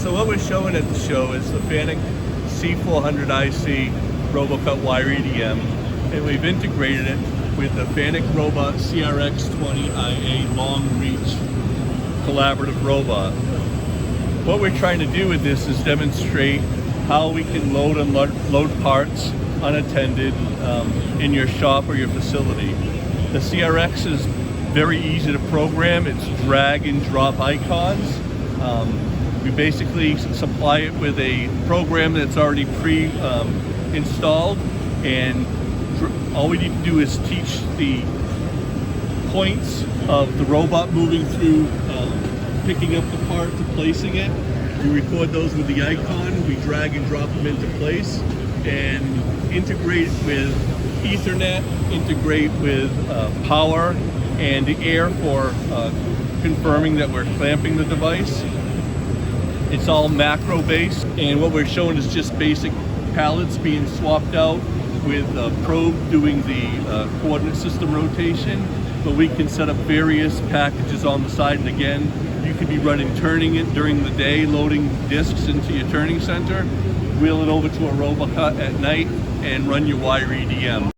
So what we're showing at the show is the FANUC C400IC RoboCut Wire EDM, and we've integrated it with the FANUC Robot CRX 20IA long reach collaborative robot. What we're trying to do with this is demonstrate how we can load and load parts unattended in your shop or your facility. The CRX is very easy to program. It's drag and drop icons. We basically supply it with a program that's already pre-installed, and all we need to do is teach the points of the robot moving through, picking up the part to placing it. We record those with the icon, we drag and drop them into place, and integrate with Ethernet, integrate with power and air for confirming that we're clamping the device. It's all macro based, and what we're showing is just basic pallets being swapped out with a probe doing the coordinate system rotation, but we can set up various packages on the side, and again, you could be turning it during the day, loading discs into your turning center, wheel it over to a RoboCut at night, and run your wire EDM.